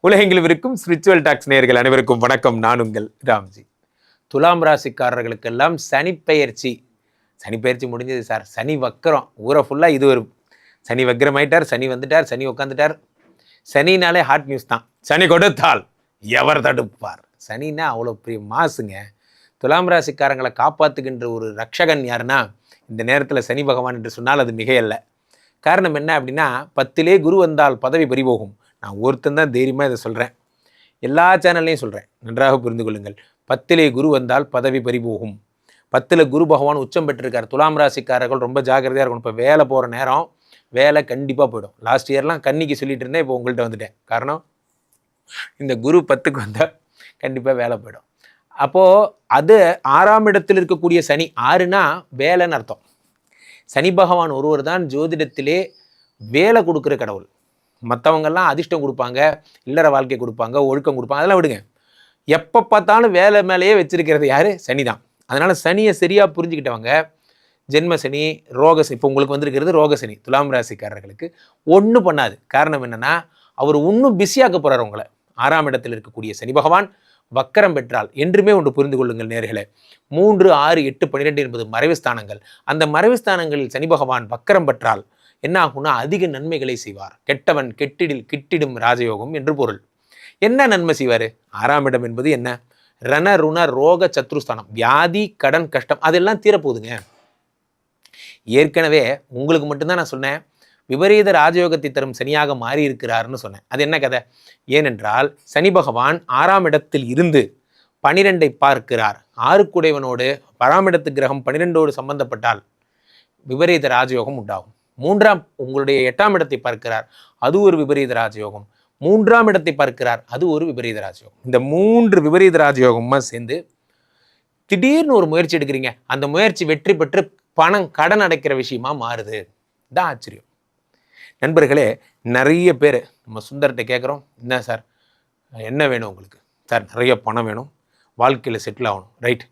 உலகெங்கிலும் இருக்கும் spiritual tax நேயர்கள் அனைவருக்கும் வணக்கம். நான் உங்கள் ராம்ஜி. துலாம் ராசிக்காரர்களுக்கெல்லாம் சனிப்பெயர்ச்சி முடிஞ்சது சார். சனி வக்கரம் ஊரை ஃபுல்லாக இது ஒரு சனி வக்கரம் ஆயிட்டார், சனி வந்துட்டார், சனி உட்காந்துட்டார். சனினாலே ஹாட் நியூஸ் தான். சனி கொடுத்தால் எவர் தடுப்பார். சனின்னா அவ்வளோ பெரிய மாசுங்க. துலாம் ராசிக்காரங்களை காப்பாற்றுகின்ற ஒரு ரக்ஷகன் யாருன்னா இந்த நேரத்தில் சனி பகவான் என்று சொன்னால் அது மிகையல்ல. காரணம் என்ன அப்படின்னா 10 குரு வந்தால் பதவி பறிபோகும். நான் ஒருத்தன் தான் தைரியமாக இதை சொல்கிறேன், எல்லா சேனல்லையும் சொல்கிறேன், நன்றாக புரிந்து கொள்ளுங்கள். 10 குரு வந்தால் பதவி பறிபோகும். 10 குரு பகவான் உச்சம் பெற்றிருக்கார். துலாம் ராசிக்காரர்கள் ரொம்ப ஜாக்கிரதையாக இருக்கணும். இப்போ வேலை போகிற நேரம் வேலை கண்டிப்பாக போயிடும். லாஸ்ட் இயர்லாம் கன்னிக்கு சொல்லிட்டு இருந்தேன், இப்போ உங்கள்கிட்ட வந்துட்டேன். காரணம் இந்த குரு 10க்கு வந்தால் கண்டிப்பாக வேலை போயிடும். அப்போது அது 6ஆம் இடத்தில் இருக்கக்கூடிய சனி, 6னா வேலைன்னு அர்த்தம். சனி பகவான் ஒருவர் தான் ஜோதிடத்திலே வேலை கொடுக்குற கடவுள். மற்றவங்கெல்லாம் அதிர்ஷ்டம் கொடுப்பாங்க, இல்லற வாழ்க்கை கொடுப்பாங்க, ஒழுக்கம் கொடுப்பாங்க, அதெல்லாம் விடுங்க. எப்போ பார்த்தாலும் வேலை மேலேயே வச்சிருக்கிறது யார்? சனி தான். அதனால் சனியை சரியாக புரிஞ்சுக்கிட்டவங்க ஜென்ம சனி, ரோக சனி, இப்போ உங்களுக்கு வந்திருக்கிறது ரோக சனி. துலாம் ராசிக்காரர்களுக்கு ஒன்றும் பண்ணாது. காரணம் என்னென்னா அவர் இன்னும் பிஸியாக்க போகிறார் உங்களை. 6ஆம் இடத்தில் இருக்கக்கூடிய சனி பகவான் வக்கரம் பெற்றால் என்றுமே ஒன்று புரிந்து கொள்ளுங்கள் நேர்களே, 3, 6, 8, 12 என்பது மறைவு ஸ்தானங்கள். அந்த மறைவு ஸ்தானங்களில் சனி பகவான் வக்கரம் பெற்றால் என்ன ஆகும்னா அதிக நன்மைகளை செய்வார். கெட்டவன் கிட்டிடும் ராஜயோகம் என்று பொருள். என்ன நன்மை செய்வார்? 6ஆம் இடம் என்பது என்ன? ரண ருண ரோக சத்ருஸ்தானம். வியாதி, கடன், கஷ்டம் அதெல்லாம் தீரப்போகுதுங்க. ஏற்கனவே உங்களுக்கு மட்டும்தான் நான் சொன்னேன் விபரீத ராஜயோகத்தை தரும் சனியாக மாறி இருக்கிறார்னு சொன்னேன். அது என்ன கதை? ஏனென்றால் சனி பகவான் 6ஆம் இடத்தில் இருந்து 12ஐ பார்க்கிறார். 6 10ஆம் இடத்து கிரகம் 12ஓடு சம்பந்தப்பட்டால் விபரீத ராஜயோகம் உண்டாகும். 3ஆம் உங்களுடைய 8ஆம் இடத்தை பார்க்கிறார், அது ஒரு விபரீத ராஜயோகம். 3ஆம் இடத்தை பார்க்கிறார், அது ஒரு விபரீத ராஜயோகம். இந்த 3 விபரீத ராஜயோகமாக சேர்ந்து திடீர்னு ஒரு முயற்சி எடுக்கிறீங்க. அந்த முயற்சி வெற்றி பெற்று கடன் அடைக்கிற விஷயமா மாறுது. தான் ஆச்சரியம். நண்பர்களே, நிறைய பேர் நம்ம சுந்தர்கிட்ட கேட்குறோம், என்ன சார் என்ன வேணும் உங்களுக்கு? சார் நிறைய பணம் வேணும், வாழ்க்கையில் செட்டில் ஆகணும். ரைட்,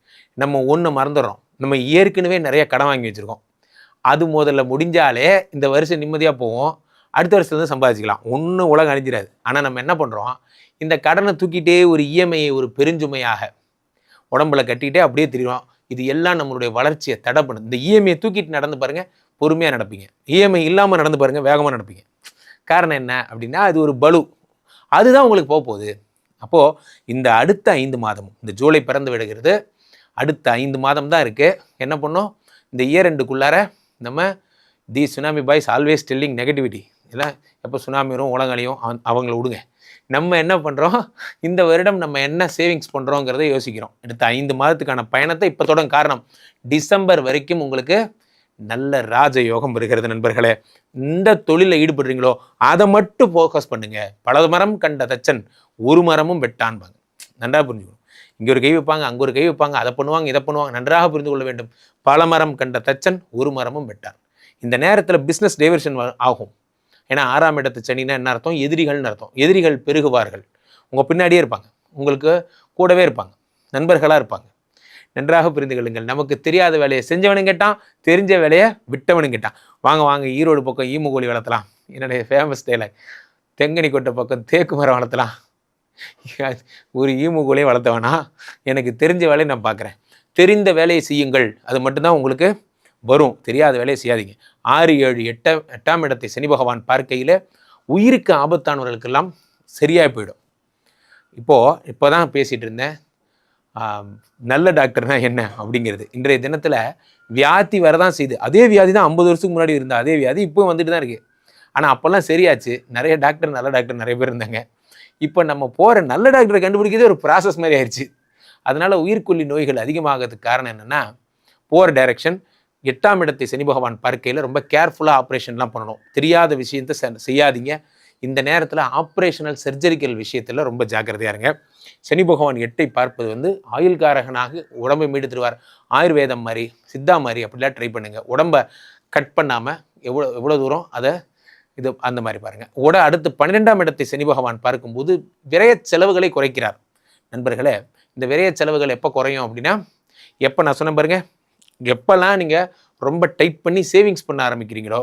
நம்ம ஒன்று மறந்துடுறோம், நம்ம ஏற்கனவே நிறைய கடன் வாங்கி வச்சுருக்கோம். அது முதல்ல முடிஞ்சாலே இந்த வருஷம் நிம்மதியாக போவோம். அடுத்த வருஷத்துலேருந்து சம்பாதிச்சிக்கலாம். ஒன்றும் உலகம் அழிஞ்சிடாது. ஆனால் நம்ம என்ன பண்ணுறோம், இந்த கடனை தூக்கிட்டே ஒரு இஎம்ஐயை ஒரு பெருஞ்சுமையாக உடம்புல கட்டிக்கிட்டே அப்படியே தெரியும். இது எல்லாம் நம்மளுடைய வளர்ச்சியை தடை பண்ணுது. இந்த இஎம்ஐயை தூக்கிட்டு நடந்து பாருங்கள், பொறுமையாக நடப்பீங்க. இஎம்ஐ இல்லாமல் நடந்து பாருங்கள், வேகமாக நடப்பீங்க. காரணம் என்ன அப்படின்னா அது ஒரு பலு, அதுதான் உங்களுக்கு போகுது. அப்போது இந்த அடுத்த 5 மாதமும், இந்த ஜூலை பிறந்து விடுகிறது, அடுத்த 5 மாதம் தான் இருக்குது. என்ன பண்ணோம், இந்த இயர் எண்டுக்குள்ளார நம்ம the tsunami boys always telling negativity, இல்லை எப்போ சுனாமி வரும் உலகலையும் அவங்கள விடுங்க. நம்ம என்ன பண்ணுறோம், இந்த வருடம் நம்ம என்ன சேவிங்ஸ் பண்ணுறோங்கிறத யோசிக்கிறோம். அடுத்த 5 மாதத்துக்கான பயணத்தை இப்போ தொடங்க. காரணம் டிசம்பர் வரைக்கும் உங்களுக்கு நல்ல ராஜயோகம் வருகிறது. நண்பர்களே, இந்த தொழிலில் ஈடுபடுறீங்களோ அதை மட்டும் ஃபோக்கஸ் பண்ணுங்க. பல மரம் கண்ட தச்சன் ஒரு மரமும் வெட்டான்பாங்க. நன்றாக புரிஞ்சுக்கணும். இங்கே ஒரு கை வைப்பாங்க, அங்கே ஒரு கை வைப்பாங்க, அதை பண்ணுவாங்க, இதை பண்ணுவாங்க. நன்றாக புரிந்து கொள்ள வேண்டும். பல மரம் கண்ட தச்சன் ஒரு மரமும் வெட்டான். இந்த நேரத்தில் பிஸ்னஸ் டைவர்ஷன் ஆகும். ஏன்னா 6ஆம் இடத்து சனின்னா என்ன அர்த்தம்? எதிரிகள்னு அர்த்தம். எதிரிகள் பெருகுவார்கள். உங்கள் பின்னாடியே இருப்பாங்க, உங்களுக்கு கூடவே இருப்பாங்க, நண்பர்களாக இருப்பாங்க. நன்றாக புரிந்து கொள்ளுங்கள். நமக்கு தெரியாத வேலையை செஞ்சவனும் கேட்டான், தெரிஞ்ச வேலையை விட்டவனும் கேட்டான். வாங்க ஈரோடு பக்கம் ஈமுகோழி வளர்த்தலாம். என்னுடைய ஃபேமஸ் டைலாக். தெங்கனி கொட்டை பக்கம் தேக்கு மரம் வளர்த்தலாம். ஒரு ஈமுகோழியை வளர்த்தவனா? எனக்கு தெரிஞ்ச வேலையை நான் பார்க்குறேன். தெரிந்த வேலையை செய்யுங்கள், அது மட்டும்தான் உங்களுக்கு வரும். தெரியாத வேலையை செய்யாதீங்க. 6, 7, 8ஆம் இடத்தை சனி பகவான் பார்க்கையில் உயிருக்கு ஆபத்தானவர்களுக்கெல்லாம் சரியாக போயிடும். இப்போ தான் பேசிகிட்டு இருந்தேன், நல்ல டாக்டர்னா என்ன அப்படிங்கிறது. இன்றைய தினத்தில் வியாதி வரதான் செய்யுது. அதே வியாதி தான் 50 வருஷத்துக்கு முன்னாடி இருந்தால் அதே வியாதி இப்போ வந்துட்டு தான் இருக்குது. ஆனால் அப்போல்லாம் சரியாச்சு. நிறைய டாக்டர், நல்ல டாக்டர் நிறைய பேர் இருந்தாங்க. இப்போ நம்ம போகிற நல்ல டாக்டரை கண்டுபிடிக்கிறதே ஒரு ப்ராசஸ் மாதிரி ஆயிடுச்சு. அதனால் உயிர்கொல்லி நோய்கள் அதிகமாகிறதுக்கு காரணம் என்னென்னா போகிற டைரக்ஷன். 8ஆம் இடத்தை சனி பகவான் பார்க்கையில் ரொம்ப கேர்ஃபுல்லாக ஆப்ரேஷன்லாம் பண்ணணும். தெரியாத விஷயத்தை செய்யாதீங்க. இந்த நேரத்தில் ஆப்ரேஷனல் சர்ஜரிக்கல் விஷயத்தில் ரொம்ப ஜாக்கிரதையாக இருங்க. சனி பகவான் 8ஐ பார்ப்பது ஆயுள்காரகனாக உடம்பை மீடு தருவார். ஆயுர்வேதம் மாதிரி, சித்தா மாதிரி அப்படிலாம் ட்ரை பண்ணுங்கள். உடம்பை கட் பண்ணாமல் எவ்வளோ தூரம் அதை இது அந்த மாதிரி பாருங்கள். அடுத்து 12ஆம் இடத்தை சனி பகவான் பார்க்கும்போது விரய செலவுகளை குறைக்கிறார். நண்பர்களே, இந்த விரய செலவுகள் எப்போ குறையும் அப்படின்னா, எப்போ நான் சொன்ன பாருங்கள், எப்போல்லாம் நீங்கள் ரொம்ப டைட் பண்ணி சேவிங்ஸ் பண்ண ஆரம்பிக்கிறீங்களோ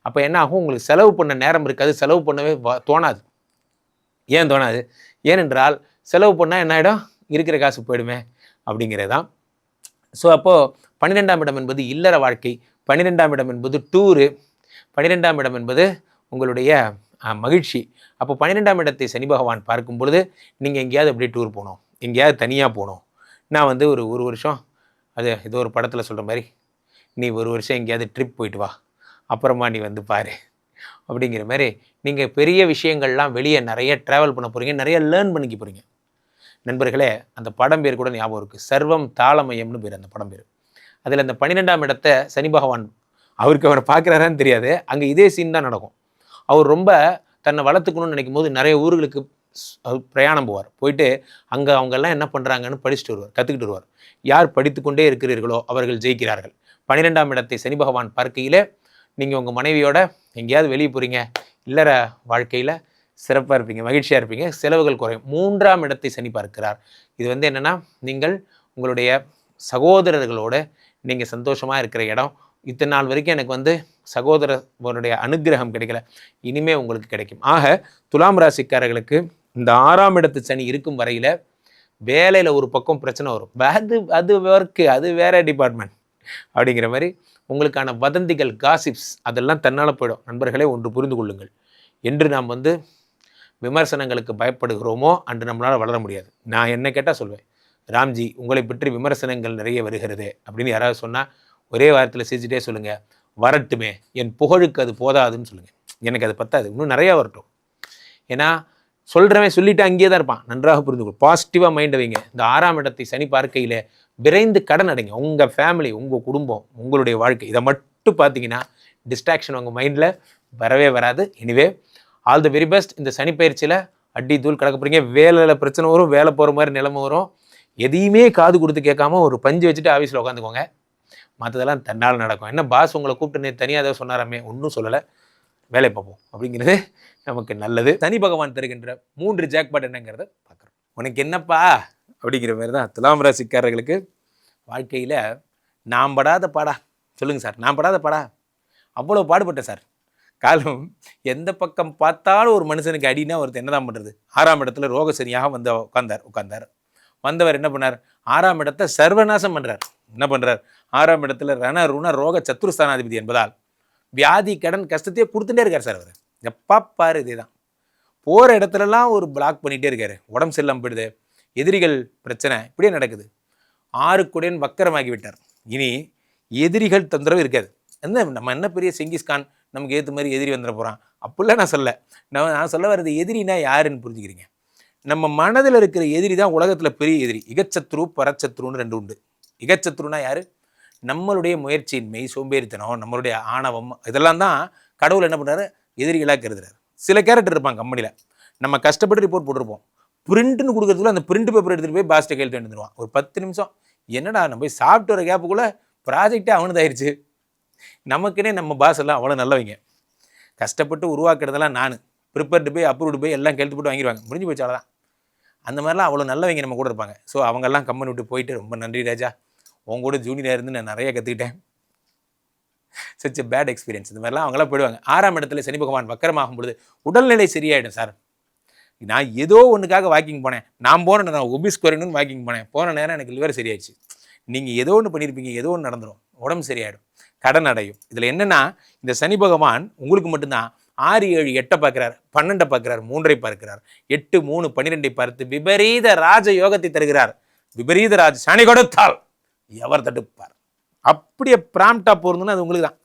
அப்போ என்ன ஆகும், உங்களுக்கு செலவு பண்ண நேரம் இருக்காது, செலவு பண்ணவே தோணாது. ஏன் தோணாது? ஏனென்றால் செலவு பண்ணால் என்ன ஆகிடும்? இருக்கிற காசு போயிடுமே அப்படிங்கிறது தான். ஸோ அப்போது 12ஆம் இடம் என்பது இல்லற வாழ்க்கை, 12ஆம் இடம் என்பது டூரு, 12ஆம் இடம் என்பது உங்களுடைய மகிழ்ச்சி. அப்போ 12ஆம் இடத்தை சனி பகவான் பார்க்கும் பொழுது நீங்கள் எங்கேயாவது அப்படியே டூர் போகணும், எங்கேயாவது தனியாக போகணும். நான் வந்து ஒரு வருஷம், அது ஏதோ ஒரு படத்தில் சொல்கிற மாதிரி, நீ ஒரு வருஷம் எங்கேயாவது ட்ரிப் போயிட்டு வா, அப்புறமா நீ வந்து பாரு அப்படிங்கிற மாதிரி நீங்கள் பெரிய விஷயங்கள்லாம் வெளியே நிறைய ட்ராவல் பண்ண போகிறீங்க, நிறைய லேர்ன் பண்ணிக்க போகிறீங்க. நண்பர்களே, அந்த படம் பேர் கூட ஞாபகம் இருக்குது, சர்வம் தாளமயம்னு பேர் அந்த படம் பேர். அதில் அந்த 12ஆம் இடத்தை சனி பகவான், அவருக்கு அவரை பார்க்குறாரான்னு தெரியாது, அங்கே இதே சீன் தான் நடக்கும். அவர் ரொம்ப தன்னை வளர்த்துக்கணும்னு நினைக்கும் போது நிறைய ஊர்களுக்கு பிரயாணம் போவார். போயிட்டு அங்கே அவங்கெல்லாம் என்ன பண்ணுறாங்கன்னு படிச்சுட்டு வருவார், கற்றுக்கிட்டு வருவார். யார் படித்து கொண்டே இருக்கிறீர்களோ அவர்கள் ஜெயிக்கிறார்கள். 12ஆம் இடத்தை சனி பகவான் பார்க்கையில் நீங்கள் உங்கள் மனைவியோட எங்கேயாவது வெளியே போகிறீங்க, இல்லற வாழ்க்கையில் சிறப்பாக இருப்பீங்க, மகிழ்ச்சியாக இருப்பீங்க, செலவுகள் குறையும். 3ஆம் இடத்தை சனி பார்க்கிறார். இது வந்து என்னென்னா, நீங்கள் உங்களுடைய சகோதரர்களோடு நீங்கள் சந்தோஷமாக இருக்கிற இடம். இத்தனை நாள் வரைக்கும் எனக்கு வந்து சகோதரனுடைய அனுகிரகம் கிடைக்கல, இனிமே உங்களுக்கு கிடைக்கும். ஆக துலாம் ராசிக்காரர்களுக்கு இந்த 6ஆம் இடத்து சனி இருக்கும் வரையில் வேலையில் ஒரு பக்கம் பிரச்சனை வரும், அது ஒர்க்கு, அது வேற டிபார்ட்மெண்ட் அப்படிங்கிற மாதிரி உங்களுக்கான வதந்திகள், காசிப்ஸ் அதெல்லாம் தன்னால் போயிடும். நண்பர்களே, ஒன்று புரிந்து கொள்ளுங்கள், என்று நாம் வந்து விமர்சனங்களுக்கு பயப்படுகிறோமோ அன்று நம்மளால் வளர முடியாது. நான் என்ன கேட்டால் சொல்வேன், ராம்ஜி உங்களை பற்றி விமர்சனங்கள் நிறைய வருகிறது அப்படின்னு யாராவது சொன்னால் ஒரே வாரத்தில் சிரிச்சுட்டே சொல்லுங்கள், வரட்டுமே, என் புகழுக்கு அது போதாதுன்னு சொல்லுங்கள். எனக்கு அது பத்தாது, இன்னும் நிறையா வரட்டும். ஏன்னா சொல்கிறவன் சொல்லிவிட்டு அங்கேயே தான் இருப்பான். நன்றாக புரிந்துக்கொள், பாசிட்டிவாக மைண்டை வைங்க. இந்த 6ஆம் இடத்தை சனி பார்க்கையில் விரைந்து கடன் அடைங்க. உங்கள் ஃபேமிலி, உங்கள் குடும்பம், உங்களுடைய வாழ்க்கை, இதை மட்டும் பார்த்தீங்கன்னா டிஸ்ட்ராக்ஷன் உங்கள் மைண்டில் வரவே வராது. Anyway, all the very best. இந்த சனி பயிற்சியில் அடி தூள் கிடக்க போகிறீங்க. வேலையில் பிரச்சனை வரும், வேலை போகிற மாதிரி நிலைமை வரும். எதையுமே காது கொடுத்து கேட்காம ஒரு பஞ்சு வச்சுட்டு ஆஃபீஸில் உட்காந்துக்கோங்க, மற்றதெல்லாம் தன்னால் நடக்கும். என்ன பாஸ் உங்களை கூப்பிட்டு தனியாக ஏதோ சொன்னாராமே, ஒன்றும் சொல்லலை, வேலை பார்ப்போம் அப்படிங்கிறது நமக்கு நல்லது. சனி பகவான் தருகின்ற 3 ஜாக்பாட் என்னங்கிறத பார்க்குறோம். உனக்கு என்னப்பா அப்படிங்கிற மாதிரி தான் துலாம் ராசிக்காரர்களுக்கு வாழ்க்கையில் நான் படாத பாடா. சொல்லுங்கள் சார், நான் படாத பாடா, அவ்வளோ பாடுபட்டேன் சார். காலம் எந்த பக்கம் பார்த்தாலும் ஒரு மனுஷனுக்கு அடினா ஒருத்தர் என்ன தான் பண்ணுறது. 6ஆம் இடத்துல ரோக சரியாக வந்து உட்கார்ந்தார். வந்தவர் என்ன பண்ணார், 6ஆம் இடத்தை சர்வநாசம் பண்ணுறார். என்ன பண்ணுறார், 6ஆம் இடத்துல ரண ருண ரோக சத்துருஸ்தானாதிபதி என்பதால் வியாதி கடன் கஷ்டத்தையே கொடுத்துட்டே இருக்கார் சார். அவர் எப்பா பாரு இதே தான், போகிற இடத்துலலாம் ஒரு பிளாக் பண்ணிகிட்டே இருக்கார். உடம்பு செல்லாமல் போயிடுது, எதிரிகள் பிரச்சனை, இப்படியே நடக்குது. 6 குடையன் வக்கரமாகி விட்டார். இனி எதிரிகள் தொந்தரவு இருக்காது. நம்ம என்ன பெரிய செங்கிஸ்கான், நமக்கு ஏற்ற மாதிரி எதிரி வந்துட போகிறான் அப்படிலாம் நான் நான் சொல்ல வர்றது, எதிரினா யாருன்னு புரிஞ்சுக்கிறீங்க. நம்ம மனதில் இருக்கிற எதிரி தான் உலகத்தில் பெரிய எதிரி. இகச்சத்ரு பரச்சத்ருன்னு 2 உண்டு. இகச்சத்ருனா யார், நம்மளுடைய முயற்சியின்மை, சோம்பேறித்தனம், நம்மளுடைய ஆணவம், இதெல்லாம் தான் கடவுள் என்ன பண்ணுறாரு, எதிரிகளாக கருதுறாரு. சில கேரக்டர் இருப்பாங்க கம்பெனியில், நம்ம கஷ்டப்பட்டு ரிப்போர்ட் போட்டிருப்போம், பிரிண்ட்னு கொடுக்குறதுக்குள்ள அந்த பிரிண்ட் பேப்பர் எடுத்துகிட்டு போய் பாஸ்ட்டை கையில் வந்துடுவான். ஒரு 10 நிமிஷம், என்னடா நம்ம போய் சாப்பிட்டு வர கேப்புக்குள்ளே ப்ராஜெக்டே அவனுதாயிருச்சு. நமக்குன்னே நம்ம பாஸ் எல்லாம் அவ்வளோ நல்லவங்க. கஷ்டப்பட்டு உருவாக்குறதெல்லாம் நான் ப்ரிப்பேர்டு போய் அப்ரூவ்டு போய் எல்லாம் கெழுத்து போட்டு வாங்கிடுவாங்க, முடிஞ்சு போச்சு அவ்வளோதான். அந்த மாதிரிலாம் அவ்வளோ நல்லவங்க நம்ம கூட இருப்பாங்க. ஸோ அவங்கெல்லாம் கம்பெனி விட்டு போயிட்டு, ரொம்ப நன்றி ராஜா, உங்க கூட ஜூனியராக இருந்து நான் நிறைய கற்றுக்கிட்டேன், சச் எ பேட் எக்ஸ்பீரியன்ஸ், இந்த மாதிரிலாம் அவங்களாம் போயிடுவாங்க. 6ஆம் இடத்துல சனி பகவான் வக்கரமாகும் பொழுது உடல்நிலை சரியாயிடும் சார். நான் ஏதோ ஒன்றுக்காக வாக்கிங் போனேன், நான் ஒபிஸ் குறையணும்னு வாக்கிங் போன நேரம் எனக்கு லிவர் சரியாயிடுச்சு. நீங்கள் ஏதோ ஒன்று பண்ணியிருப்பீங்க, ஏதோ ஒன்று நடந்துடும், உடம்பு சரியாயிடும், கடன் அடையும். இதில் என்னென்னா, இந்த சனி பகவான் உங்களுக்கு மட்டும்தான் 6, 7, 8 பார்க்கிறார், 12 பார்க்கிறார், 3 பார்க்கிறார், 8, 3, 12 பார்த்து விபரீத ராஜ யோகத்தை தருகிறார். விபரீத ராஜ சனி கொடுத்தால் எவர் தடுப்பார். அப்படியே பிராம்டா போறதுன்னா அது உங்களுக்கு தான்.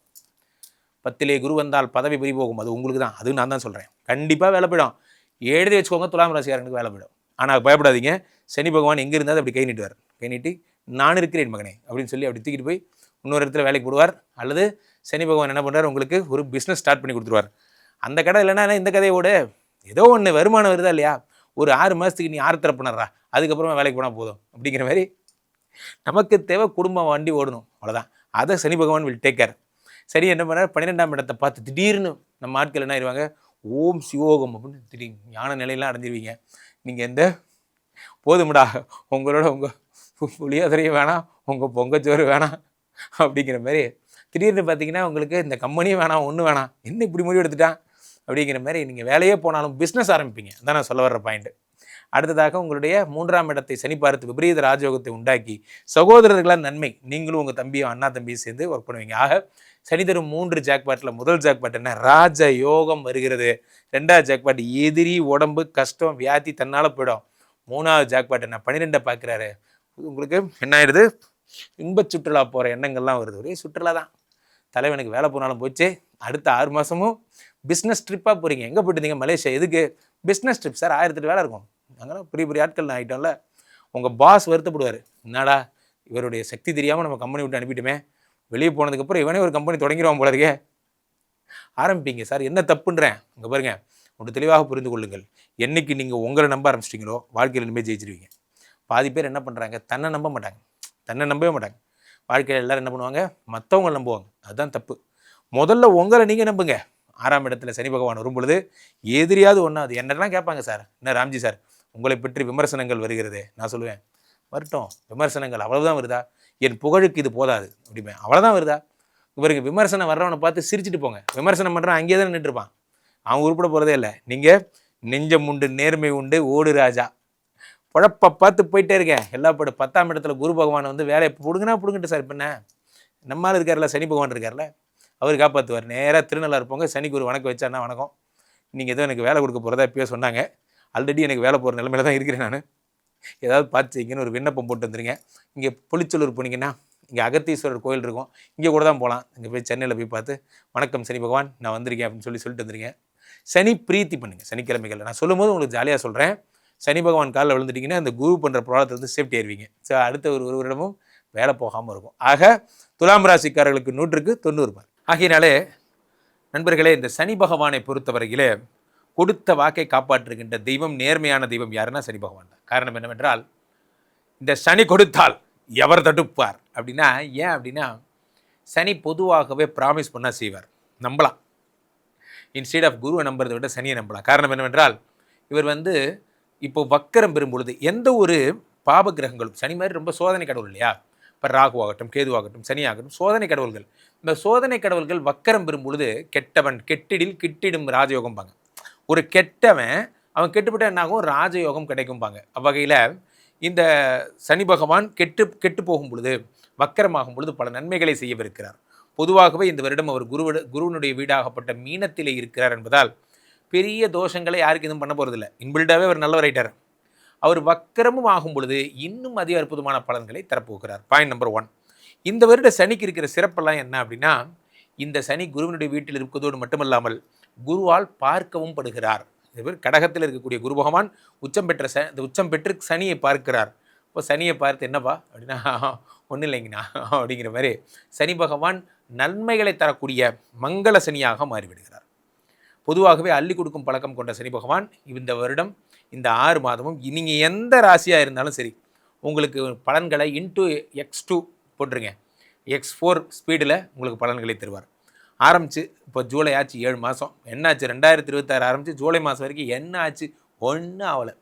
10லே குரு வந்தால் பதவி பறி போகும், அது உங்களுக்கு தான். அது நான் தான் சொல்கிறேன், கண்டிப்பாக வேலை போயிடும். எழுதி வச்சுக்கோங்க, துலாம் ராசிக்காரனுக்கு வேலை போயிடும். ஆனால் பயப்படாதீங்க, சனி பகவான் எங்கே இருந்தாலும் அப்படி கை நீட்டுவார். கை நீட்டி நான் இருக்கிறேன் மகனே அப்படின்னு சொல்லி அப்படி தூக்கிட்டு போய் இன்னொரு இடத்துல வேலைக்கு போடுவார். அல்லது சனி பகவான் என்ன பண்ணுறார், உங்களுக்கு ஒரு பிஸ்னஸ் ஸ்டார்ட் பண்ணி கொடுத்துருவார். அந்த கடை இல்லைன்னா இந்த கதையோடு ஏதோ ஒன்று வருமானம் வருதா இல்லையா, ஒரு 6 மாதத்துக்கு நீ ஆர்த்தர பண்ணுறா, அதுக்கப்புறமா வேலைக்கு போனால் போதும் அப்படிங்கிற மாதிரி நமக்கு தேவை குடும்பம் வண்டி ஓடணும், அவ்வளோதான். அதை சனி பகவான் வில் டேக் கேர். சரி என்ன பண்ணார், 12ஆம் இடத்தை பார்த்து திடீர்னு நம்ம ஆட்கள் என்ன ஆயிடுவாங்க, ஓம் சிவோகம் அப்படின்னு திடீர்னு ஞான நிலையெல்லாம் அடைஞ்சிருவீங்க. நீங்கள் எந்த போதும்டா, உங்களோட உங்கள் புளியோதரையும் வேணாம், உங்கள் பொங்கச்சோறு வேணாம் அப்படிங்கிற மாதிரி திடீர்னு பார்த்தீங்கன்னா உங்களுக்கு இந்த கம்பெனியும் வேணாம், ஒன்றும் வேணாம், என்ன இப்படி முடிவு எடுத்துட்டான் அப்படிங்கிற மாதிரி நீங்கள் வேலையே போனாலும் பிஸ்னஸ் ஆரம்பிப்பீங்க. அதான் நான் சொல்ல வர்ற பாயிண்ட். அடுத்ததாக உங்களுடைய 3ஆம் இடத்தை சனி பார்த்து விபரீத ராஜயோகத்தை உண்டாக்கி சகோதரர்களால் நன்மை, நீங்களும் உங்கள் தம்பியும் அண்ணா தம்பியும் சேர்ந்து ஒர்க் பண்ணுவீங்க. ஆக சனி தரும் 3 ஜாக்பாட்டில் முதல் ஜாக்பாட் என்ன? ராஜ யோகம் வருகிறது. 2வது ஜாக்பாட் எதிரி உடம்பு கஷ்டம் வியாதி தன்னால் போயிடும். 3வது ஜாக்பாட் என்ன? 12 பார்க்குறாரு. உங்களுக்கு என்ன ஆயிடுது? இன்ப சுற்றுலா போகிற எண்ணங்கள்லாம் வருது. ஒரே சுற்றுலா தான். தலைவனுக்கு வேலை போனாலும் போச்சு. அடுத்த 6 மாதமும் பிஸ்னஸ் ட்ரிப்பாக போகிறீங்க. எங்கே போயிட்டுருந்தீங்க? மலேசியா. எதுக்கு? Business trip sir. 1008 வேலை இருக்கும். அங்கெல்லாம் பெரிய பெரிய ஆட்கள் ஆகிட்டோம்ல. உங்கள் பாஸ் வருத்தப்படுவார். என்னடா இவருடைய சக்தி தெரியாமல் நம்ம கம்பெனி விட்டு அனுப்பிட்டுமே, வெளியே போனதுக்கப்புறம் இவனே ஒரு கம்பெனி தொடங்கிடுவான் போல இருக்கே. ஆரம்பிப்பீங்க சார். என்ன தப்புன்றேன்? இங்கே பாருங்க, ஒன்று தெளிவாக புரிந்து கொள்ளுங்கள். என்னைக்கு நீங்கள் உங்களை நம்ப ஆரம்பிச்சிட்டிங்களோ வாழ்க்கையில் இனிமேல் ஜெயிச்சிருவீங்க. பாதி பேர் என்ன பண்ணுறாங்க? தன்னை நம்ப மாட்டாங்க. தன்னை நம்பவே மாட்டாங்க. வாழ்க்கையில் எல்லோரும் என்ன பண்ணுவாங்க? மற்றவங்களை நம்புவாங்க. அதுதான் தப்பு. முதல்ல உங்களை நீங்கள் நம்புங்க. 6ஆம் இடத்துல சனி பகவான் வரும் பொழுது எதிரியாவது ஒன்றாது. என்னெல்லாம் கேட்பாங்க சார், என்ன ராம்ஜி சார் உங்களை பற்றி விமர்சனங்கள் வருகிறது. நான் சொல்லுவேன், வரட்டும். விமர்சனங்கள் அவ்வளவுதான் வருதா? என் புகழுக்கு இது போதாது அப்படிப்பேன். அவ்வளோதான் வருதா? இவருக்கு விமர்சனம் வர்றவனை பார்த்து சிரிச்சுட்டு போங்க. விமர்சனம் பண்ணுறான் அங்கேயே தான் நின்றுருப்பான். அவன் உருப்பட போகிறதே இல்லை. நீங்கள் நெஞ்சம் உண்டு, நேர்மை உண்டு, ஓடு ராஜா, குழப்ப பார்த்து போயிட்டே இருக்கேன். எல்லா படம் 10ஆம் இடத்துல குரு பகவான் வந்து வேலையை பிடுங்கினா பிடுங்கிட்டு சார். இப்போ என்ன நம்மளால் இருக்கார்ல, சனி பகவான் இருக்கார்ல, அவர் காப்பாற்றுவார். நேராக திருநள்ளாறு இருப்போங்க. சனி குரு வணக்கம் வச்சாருன்னா வணக்கம். நீங்கள் ஏதோ எனக்கு வேலை கொடுக்க போகிறதா இப்போயே சொன்னாங்க. ஆல்ரெடி எனக்கு வேலை போகிற நிலைமையில தான் இருக்கிறேன் நான். ஏதாவது பார்த்து செய்யுங்கன்னு ஒரு விண்ணப்பம் போட்டு வந்துருங்க. இங்கே புளிச்சலூர் போனீங்கன்னா இங்கே அகத்தீஸ்வரர் கோயில் இருக்கும். இங்கே கூட தான் போகலாம். இங்கே போய் சென்னையில் போய் பார்த்து வணக்கம் சனி பகவான் நான் வந்திருக்கேன் அப்படின்னு சொல்லிட்டு வந்துருங்க. சனி பிரீத்தி பண்ணுங்கள் சனிக்கிழமைகளில். நான் சொல்லும் போது உங்களுக்கு ஜாலியாக சொல்கிறேன். சனி பகவான் காலில் விழுந்துட்டிங்கன்னா அந்த குரு பண்ணுற ப்ராப்ளத்தை வந்து சேஃப்டி ஆயிருவீங்க. ஸோ அடுத்த ஒரு வருடமும் வேலை போகாமல் இருக்கும். ஆக துலாம் ராசிக்காரர்களுக்கு 100க்கு 90. ஆகையினாலே நண்பர்களே, இந்த சனி பகவானை பொறுத்தவரையிலே கொடுத்த வாக்கை காப்பாற்றுகின்ற தெய்வம், நேர்மையான தெய்வம் யாருன்னா சனி பகவான் தான். காரணம் என்னவென்றால், இந்த சனி கொடுத்தால் எவர் தடுப்பார் அப்படின்னா, ஏன் அப்படின்னா சனி பொதுவாகவே ப்ராமிஸ் பண்ணால் செய்வார். நம்பலாம். இன்ஸ்டீட் ஆஃப் குருவை நம்புறதை விட சனியை நம்பலாம். காரணம் என்னவென்றால், இவர் வந்து இப்போ வக்கரம் பெறும் பொழுது எந்த ஒரு பாப கிரகங்களும், சனி மாதிரி ரொம்ப சோதனை கடவுள் இல்லையா, இப்போ ராகு ஆகட்டும், கேது ஆகட்டும், சனி ஆகட்டும், சோதனை கடவுள்கள். இந்த சோதனை கடவுள்கள் வக்கரம் பெறும் பொழுது கெட்டவன் கெட்டிடில் கிட்டிடும் ராஜயோகம்பாங்க. ஒரு கெட்டவன் அவன் கெட்டுப்பட்ட என்னாகும்? ராஜயோகம் கிடைக்கும்பாங்க. அவ்வகையில் இந்த சனி பகவான் கெட்டு போகும் பொழுது, வக்கரமாகும் பொழுது பல நன்மைகளை செய்யவிருக்கிறார். பொதுவாகவே இந்த வருடம் அவர் குருவனுடைய வீடாகப்பட்ட மீனத்திலே இருக்கிறார் என்பதால் பெரிய தோஷங்களை யாருக்கு எதுவும் பண்ண போகிறதில்லை. இன்பில்டாகவே அவர் நல்லவர் ஆயிட்டார். அவர் வக்கரமும் ஆகும் பொழுது இன்னும் அதிக அற்புதமான பலன்களை தரப்போகிறார். Point number 1. இந்த வருட சனிக்கு இருக்கிற சிறப்பெல்லாம் என்ன அப்படின்னா, இந்த சனி குருவனுடைய வீட்டில் இருப்பதோடு மட்டுமல்லாமல் குருவால் பார்க்கவும் படுகிறார். இவர் கடகத்தில் இருக்கக்கூடிய குரு பகவான் உச்சம் பெற்று சனியை பார்க்கிறார். இப்போ சனியை பார்த்து என்னப்பா அப்படின்னா, ஒன்றும் இல்லைங்கண்ணா அப்படிங்கிற மாதிரி சனி பகவான் நன்மைகளை தரக்கூடிய மங்கள சனியாக மாறிவிடுகிறார். பொதுவாகவே அள்ளி கொடுக்கும் பழக்கம் கொண்ட சனி பகவான் இந்த வருடம் இந்த 6 மாதமும் நீங்கள் எந்த ராசியாக இருந்தாலும் சரி, உங்களுக்கு பலன்களை x2 போட்டுருங்க, x4 ஸ்பீடில் உங்களுக்கு பலன்களை தருவார். ஆரம்பித்து இப்போ ஜூலை ஆச்சு, 7 மாதம். என்னாச்சு? 2026 ஆரம்பித்து ஜூலை மாதம் வரைக்கும் என்ன ஆச்சு? ஒன்றும் ஆகலை.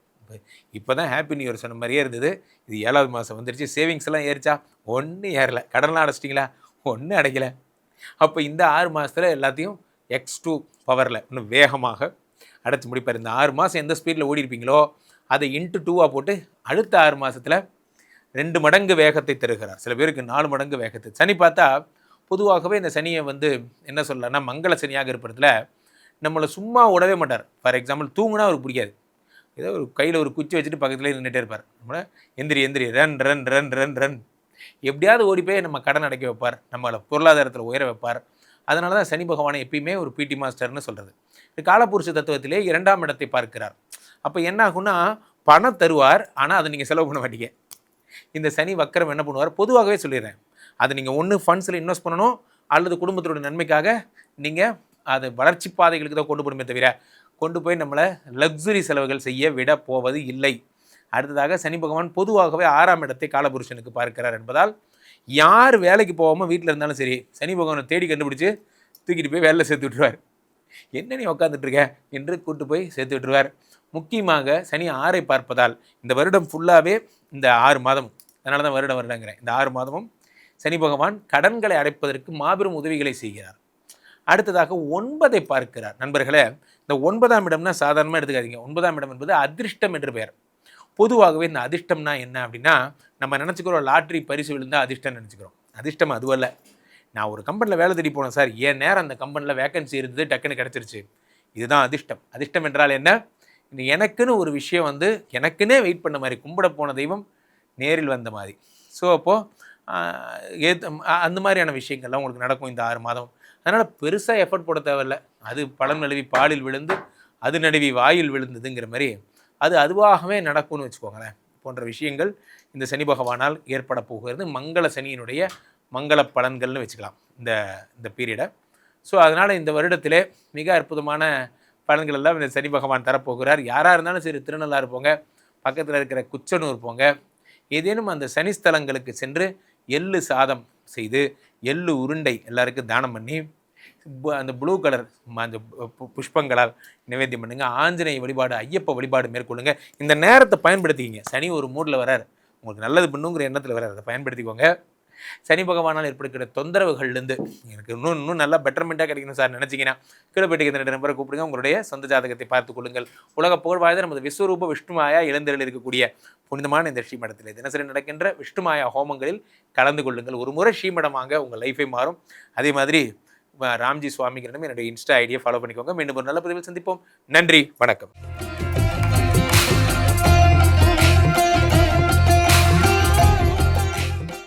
இப்போ தான் ஹாப்பி நியூ இயர் சொன்ன மாதிரியே இருந்தது. இது 7வது மாதம் வந்துருச்சு. சேவிங்ஸ் எல்லாம் ஏறிச்சா? ஒன்றும் ஏறலை. கடன்லாம் அடைச்சிட்டிங்களா? ஒன்றும் அடைக்கலை. அப்போ இந்த 6 மாதத்தில் எல்லாத்தையும் x2 பவரில் இன்னும் வேகமாக அடைச்சி முடிப்பார். இந்த 6 மாதம் எந்த ஸ்பீடில் ஓடி இருப்பீங்களோ அதை இன்ட்டு 2ஆக போட்டு அடுத்த 6 மாதத்தில் 2 மடங்கு வேகத்தை தருகிறார். சில பேருக்கு 4 மடங்கு வேகத்தை. சனி பார்த்தா பொதுவாகவே இந்த சனியை வந்து என்ன சொல்லலாம்னா, மங்கள சனியாக இருப்பதில் நம்மளை சும்மா விடவே மாட்டார். ஃபார் எக்ஸாம்பிள், தூங்குனா அவருக்கு பிடிக்காது. ஏதோ ஒரு கையில் ஒரு குச்சி வச்சுட்டு பக்கத்துலேயே நின்றுட்டே இருப்பார். நம்மளை எந்திரி run run run run run எப்படியாவது ஓடி போய் நம்ம கடன் அடைக்க வைப்பார், நம்மளை பொருளாதாரத்தில் உயர வைப்பார். அதனால தான் சனி பகவானை எப்பயுமே ஒரு பிடி மாஸ்டர்னு சொல்கிறது. காலபுருஷ தத்துவத்திலே 2ஆம் இடத்தை பார்க்கிறார். அப்போ என்ன ஆகும்னா, பணம் தருவார், ஆனால் அதை நீங்கள் செலவு பண்ண மாட்டீங்க. இந்த சனி வக்கரம் என்ன பண்ணுவார்? பொதுவாகவே சொல்லிடுறேன், அதை நீங்கள் ஒன்று ஃபண்ட்ஸில் இன்வெஸ்ட் பண்ணணும், அல்லது குடும்பத்தோட நன்மைக்காக நீங்கள் அது வளர்ச்சி பாதைகளுக்கு தான் கொண்டு போடுமே தவிர கொண்டு போய் நம்மளை லக்ஸுரி செலவுகள் செய்ய விட போவது இல்லை. அடுத்ததாக சனி பகவான் பொதுவாகவே 6ஆம் இடத்தை காலபுருஷனுக்கு பார்க்கிறார் என்பதால் யார் வேலைக்கு போகாமல் வீட்டில் இருந்தாலும் சரி, சனி பகவானை தேடி கண்டுபிடிச்சி தூக்கிட்டு போய் வேலையில் சேர்த்து விட்டுருவார். என்ன நீ உட்காந்துட்ருக்க என்று கூப்பிட்டு போய் சேர்த்து விட்டுருவார். முக்கியமாக சனி 6ஐ பார்ப்பதால் இந்த வருடம் ஃபுல்லாகவே இந்த 6 மாதம், அதனால தான் வருடங்கிறேன், இந்த 6 மாதமும் சனி பகவான் கடன்களை அடைப்பதற்கு மாபெரும் உதவிகளை செய்கிறார். அடுத்ததாக 9ஐ பார்க்கிறார். நண்பர்களே, இந்த 9ஆம் இடம்னா சாதாரணமாக எடுத்துக்காதீங்க. 9ஆம் இடம் என்பது அதிர்ஷ்டம் என்று பெயர். பொதுவாகவே இந்த அதிர்ஷ்டம்னா என்ன அப்படின்னா, நம்ம நினச்சிக்கிறோம் லாட்ரி பரிசு விழுந்தா அதிர்ஷ்டம் நினச்சிக்கிறோம். அதிர்ஷ்டம் அதுவல்ல. நான் ஒரு கம்பெனியில் வேலை தேடி போனேன் சார், என் நேரம் அந்த கம்பெனியில் வேகன்சி இருந்தது, டக்குன்னு கிடச்சிருச்சு. இதுதான் அதிர்ஷ்டம். அதிர்ஷ்டம் என்றால் என்ன? எனக்குன்னு ஒரு விஷயம் வந்து எனக்குன்னே வெயிட் பண்ண மாதிரி, கும்பிட போன தெய்வம் நேரில் வந்த மாதிரி. ஸோ அப்போது அந்த மாதிரியான விஷயங்கள்லாம் உங்களுக்கு நடக்கும் இந்த 6 மாதம். அதனால் பெருசாக எஃபர்ட் போட தேவையில்லை. அது பழம் நழுவி பாலில் விழுந்து அது நழுவி வாயில் விழுந்ததுங்கிற மாதிரி அது அதுவாகவே நடக்கும்னு வச்சுக்கோங்களேன். போன்ற விஷயங்கள் இந்த சனி பகவானால் ஏற்பட போகிறது. மங்கள சனியினுடைய மங்கள பலன்கள்னு வச்சுக்கலாம் இந்த இந்த பீரியடை. ஸோ அதனால் இந்த வருடத்திலே மிக அற்புதமான பலன்கள் எல்லாம் இந்த சனி பகவான் தரப்போகிறார். யாராக இருந்தாலும் சரி, திருநள்ளாறு போங்க, பக்கத்தில் இருக்கிற குச்சனூர் போங்க, ஏதேனும் அந்த சனி ஸ்தலங்களுக்கு சென்று எள்ளு சாதம் செய்து எள்ளு உருண்டை எல்லாருக்கும் தானம் பண்ணி அந்த ப்ளூ கலர் அந்த புஷ்பங்களால் நிவேத்தியம் பண்ணுங்க. ஆஞ்சநேய வழிபாடு, ஐயப்ப வழிபாடு மேற்கொள்ளுங்க. இந்த நேரத்தை பயன்படுத்திக்கிங்க. சனி ஒரு மூடில் வரார், உங்களுக்கு நல்லது பண்ணுங்கிற எண்ணத்தில் வரார், அதை பயன்படுத்திக்கோங்க. சனி பகவானால் ஏற்படுகிற தொந்தரவுகள்லேருந்து எனக்கு இன்னும் நல்லா பெட்டர்மெண்ட்டாக கிடைக்கணும் சார் நினச்சிங்கன்னா கீழே போய்ட்டு இந்த 2 நம்பரை கூப்பிடுங்க. உங்களுடைய சொந்த ஜாதகத்தை பார்த்துக் கொள்ளுங்கள். உலக புகழ் வாய்ந்த நமது விஸ்வரூப விஷ்ணுமாயா இளந்தரில் இருக்கக்கூடிய புனிதமான இந்த ஸ்ரீமடத்தில் தினசரி நடக்கின்ற விஷ்ணுமாயா ஹோமங்களில் கலந்து கொள்ளுங்கள். ஒரு முறை ஸ்ரீமடமாக உங்கள் லைஃபை மாறும். அதே மாதிரி ராம்ஜி சுவாமிகளிடம் என்னுடைய இன்ஸ்டா ஐடியை ஃபாலோ பண்ணிக்கோங்க. மீண்டும் ஒரு நல்ல பதிவில் சந்திப்போம். நன்றி, வணக்கம்.